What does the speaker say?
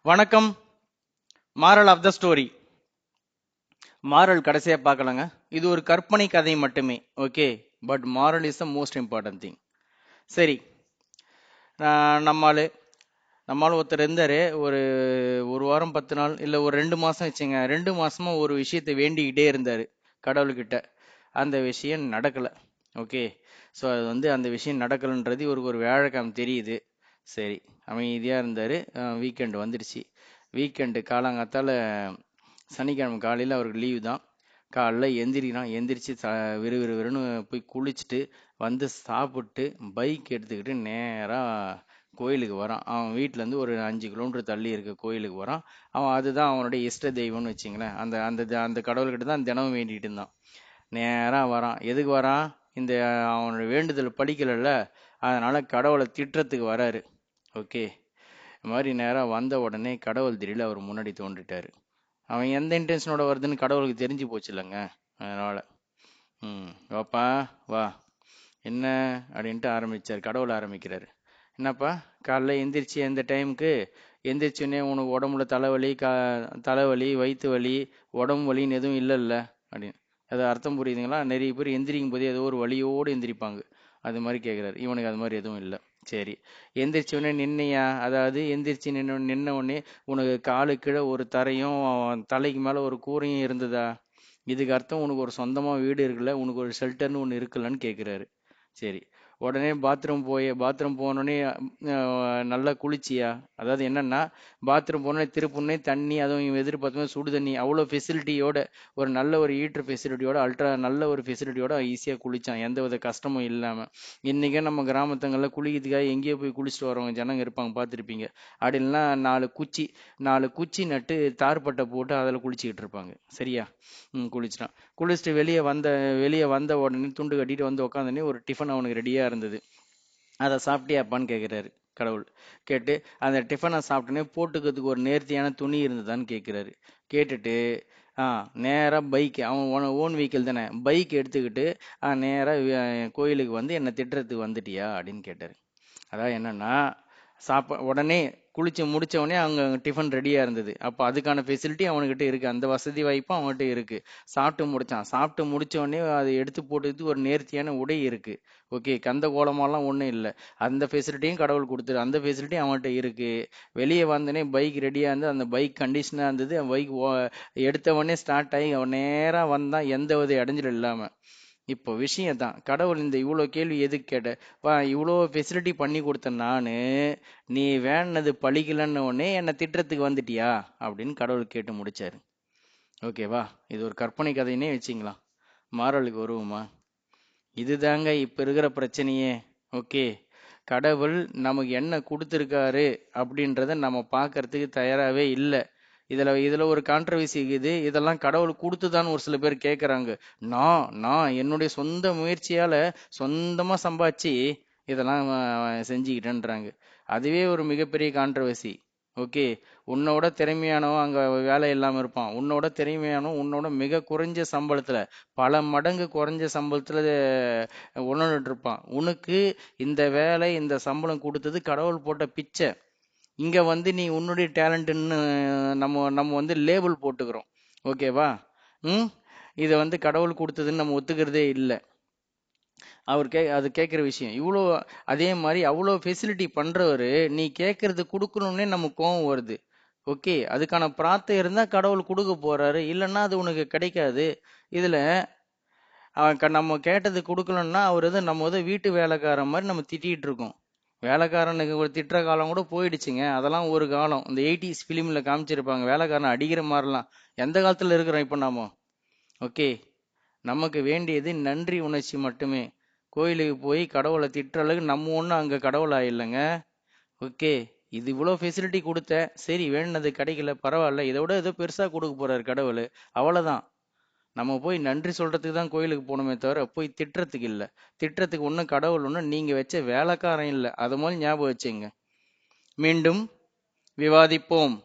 வணக்கம். Moral of the story. Moral கடைசியா பார்க்கலாங்க. இது ஒரு கற்பனை கதை மட்டுமே. Okay, but moral is the most important thing. சரி, நம்மால் ஒருத்தர் இருந்தாரு. ஒரு ஒரு வாரம் 10 நாள் இல்லை ஒரு 2 மாசம் வச்சுங்க. 2 மாசமா ஒரு விஷயத்தை வேண்டிக்கிட்டே இருந்தாரு கடவுள்கிட்ட. அந்த விஷயம் நடக்கலை. ஓகே, ஸோ அது அந்த விஷயம் நடக்கலைன்றது இவருக்கு ஒரு வியாழக்கிழமை தெரியுது. சரி, அமைதியாக இருந்தார். வீக்கெண்டு வந்துடுச்சு. வீக்கெண்டு காலங்காத்தால சனிக்கிழமை காலையில் அவருக்கு லீவு தான். காலைல எந்திரிச்சு விறுவிறுன்னு போய் குளிச்சுட்டு வந்து சாப்பிட்டு பைக் எடுத்துக்கிட்டு நேராக கோயிலுக்கு வரான். அவன் வீட்டிலேருந்து ஒரு 5 கிலோமீட்டர் தள்ளி இருக்க கோயிலுக்கு வரான். அவன் அதுதான் அவனுடைய இஷ்ட தெய்வம்னு வச்சுங்களேன். அந்த அந்த அந்த கடவுள்கிட்ட தான் தினமும் வேண்டிகிட்டு இருந்தான். நேராக வரான். எதுக்கு வரான்? இந்த அவனோட வேண்டுதல் படிக்கலைல்ல, அதனால கடவுளை திட்டுறதுக்கு வராரு. ஓகே, இது மாதிரி நேராக வந்த உடனே கடவுள் திடீர்னு அவர் முன்னாடி தோன்றிட்டாரு. அவன் எந்த இன்டென்ஷனோட வருதுன்னு கடவுளுக்கு தெரிஞ்சு போச்சு இல்லைங்க. அதனால வாப்பா வா, என்ன அப்படின்ட்டு ஆரம்பிச்சார். கடவுள் ஆரம்பிக்கிறாரு. என்னப்பா, காலைல எந்திரிச்சு எந்த டைமுக்கு எந்திரிச்சோடனே உனக்கு உடம்புல தலைவலி வயிற்று வலி உடம்பு வலின்னு எதுவும் இல்லைல்ல அப்படின்னு. அது அர்த்தம் புரியுதுங்களா? நிறைய பேர் எந்திரிக்கும் போதே ஏதோ ஒரு வலியோடு எந்திரிப்பாங்க. அது மாதிரி கேட்குறாரு. இவனுக்கு அது மாதிரி எதுவும் இல்லை. சரி, எந்திரிச்சோடனே நின்னையா? அதாவது எந்திரிச்சு நின்ன உடனே உனக்கு காலு கீழே ஒரு தரையும் தலைக்கு மேலே ஒரு கூரையும் இருந்ததா? இதுக்கு அர்த்தம் உனக்கு ஒரு சொந்தமாக வீடு இருக்குல்ல, உனக்கு ஒரு ஷெல்டர்னு ஒன்று இருக்குல்லன்னு கேட்குறாரு. சரி, உடனே பாத்ரூம் போனோடனே நல்லா குளிச்சியா? அதாவது என்னன்னா, பாத்ரூம் போனோடனே திருப்புனே தண்ணி, அதுவும் இவன் எதிர்பார்த்தோம் சுடு தண்ணி, அவ்வளோ ஃபெசிலிட்டியோட ஒரு நல்ல ஒரு ஹீட்டர் ஃபெசிலிட்டியோட அல்ட்ரா நல்ல ஒரு ஃபெசிலிட்டியோட ஈஸியாக குளிச்சான், எந்த வித கஷ்டமும் இல்லாமல். இன்றைக்கே நம்ம கிராமத்துங்களில் குளிக்கிறதுக்காக எங்கேயோ போய் குளிச்சுட்டு வரவங்க ஜனங்க இருப்பாங்க, பார்த்துருப்பீங்க. அப்படின்னா 4 குச்சி நட்டு தார்பட்டை போட்டு அதில் குளிச்சுக்கிட்டு இருப்பாங்க. சரியா? குளிச்சிட்டான். குளிச்சுட்டு வெளியே வந்த உடனே துண்டு கட்டிட்டு வந்து உட்காந்தோடனே ஒரு டிஃபன் அவனுக்கு ரெடியாக இருந்தது. அதை சாப்பிட்டியாப்பான்னு கேட்குறாரு கடவுள். கேட்டு அந்த டிஃபனை சாப்பிட்டோன்னே போட்டுக்கிறதுக்கு ஒரு நேர்த்தியான துணி இருந்ததான்னு கேட்குறாரு. கேட்டுட்டு நேராக பைக், அவன் ஓன் வெஹிக்கிள் தானே, பைக் எடுத்துக்கிட்டு நேராக கோயிலுக்கு வந்து என்னை திட்டுறதுக்கு வந்துட்டியா அப்படின்னு கேட்டார். அதாவது என்னன்னா, உடனே குளிச்சு முடிச்ச உடனே அவங்க டிஃபன் ரெடியாக இருந்தது. அப்போ அதுக்கான ஃபெசிலிட்டி அவனுக்கிட்ட இருக்குது, அந்த வசதி வாய்ப்பும் அவன்கிட்ட இருக்குது. சாப்பிட்டு முடிச்ச உடனே அதை எடுத்து போட்டுக்கு ஒரு நேர்த்தியான உடை இருக்குது. ஓகே, கந்த கோலமாலாம் ஒன்றும் இல்லை. அந்த ஃபெசிலிட்டியும் கடவுள் கொடுத்துரு, அந்த ஃபெசிலிட்டியும் அவன்கிட்ட இருக்குது. வெளியே வந்தோடனே பைக் ரெடியாக இருந்து, அந்த பைக் கண்டிஷனாக இருந்தது. பைக் எடுத்த உடனே ஸ்டார்ட் ஆகி அவன் நேராக வந்தான், எந்த வித இடைஞ்சலும் இல்லாமல். இப்போ விஷயம் தான், கடவுள் இந்த இவ்வளோ கேள்வி எதுக்கு கேட்ட? இவ்வளோ ஃபெசிலிட்டி பண்ணி கொடுத்த நான், நீ வேணது பழிக்கலன்னு உடனே என்னை திட்டத்துக்கு வந்துட்டியா அப்படின்னு கடவுள் கேட்டு முடிச்சாரு. ஓகேவா? இது ஒரு கற்பனை கதைன்னே வச்சுக்கலாம். மாறலுக்கு வருவோமா? இதுதாங்க இப்போ இருக்கிற பிரச்சனையே. ஓகே, கடவுள் நமக்கு என்ன கொடுத்துருக்காரு அப்படின்றத நம்ம பார்க்கறதுக்கு தயாராகவே இல்லை. இதில் ஒரு கான்ட்ரவர்சி இருக்குது. இதெல்லாம் கடவுள் கொடுத்துதான்னு ஒரு சில பேர் கேட்குறாங்க. நான் என்னுடைய சொந்த முயற்சியால் சொந்தமாக சம்பாதிச்சு இதெல்லாம் செஞ்சுக்கிட்டேன்றாங்க. அதுவே ஒரு மிகப்பெரிய கான்ட்ரவர்சி. ஓகே, உன்னோட திறமையானவன் அங்கே வேலை இல்லாமல் இருப்பான். உன்னோட திறமையானவன் உன்னோட மிக குறைஞ்ச சம்பளத்தில், பல மடங்கு குறைஞ்ச சம்பளத்தில் உணர்ந்துட்டு இருப்பான். உனக்கு இந்த வேலை இந்த சம்பளம் கொடுத்தது கடவுள் போட்ட பிச்சை. இங்கே நீ உன்னுடைய டேலண்ட்டுன்னு நம்ம நம்ம லேபிள் போட்டுக்கிறோம். ஓகேவா? இதை கடவுள் கொடுத்ததுன்னு நம்ம ஒத்துக்கிறதே இல்லை. அது கேட்குற விஷயம் இவ்வளோ. அதே மாதிரி அவ்வளோ ஃபெசிலிட்டி பண்ணுறவர் நீ கேட்கறது கொடுக்கணும்னே நமக்கு கோவம் வருது. ஓகே, அதுக்கான பிரார்த்தனை இருந்தால் கடவுள் கொடுக்க போறாரு, இல்லைன்னா அது உனக்கு கிடைக்காது. இதில் நம்ம கேட்டது கொடுக்கலன்னா அவர் நம்ம வீட்டு வேலைக்காரன் மாதிரி நம்ம திட்டிகிட்டு இருக்கோம். வேலைக்காரனுக்கு ஒரு திட்டுற காலம் கூட போயிடுச்சுங்க. அதெல்லாம் ஒரு காலம். இந்த 80s ஃபிலிமில் காமிச்சிருப்பாங்க, வேலைக்காரனை அடிக்கிற மாதிரிலாம். எந்த காலத்தில் இருக்கிறோம் இப்போ நாம? ஓகே, நமக்கு வேண்டியது நன்றி உணர்ச்சி மட்டுமே. கோயிலுக்கு போய் கடவுளை திட்டுற அளவுக்கு நம்ம ஒன்றும் அங்கே கடவுள் ஆயிடலைங்க. ஓகே, இது இவ்வளோ ஃபெசிலிட்டி கொடுத்த, சரி வேணுனது கிடைக்கல பரவாயில்ல, இதை விட ஏதோ பெருசாக கொடுக்க போறாரு கடவுள், அவ்வளோதான். நம்ம போய் நன்றி சொல்றதுக்கு தான் கோயிலுக்கு போகணுமே தவிர போய் திட்டுறதுக்கு இல்லை. திட்டுறதுக்கு ஒன்றும் கடவுள் ஒன்றும் நீங்கள் வச்ச வேலைக்காரன் இல்லை, அதை மாதிரி ஞாபகம் வச்சுங்க. மீண்டும் விவாதிப்போம்.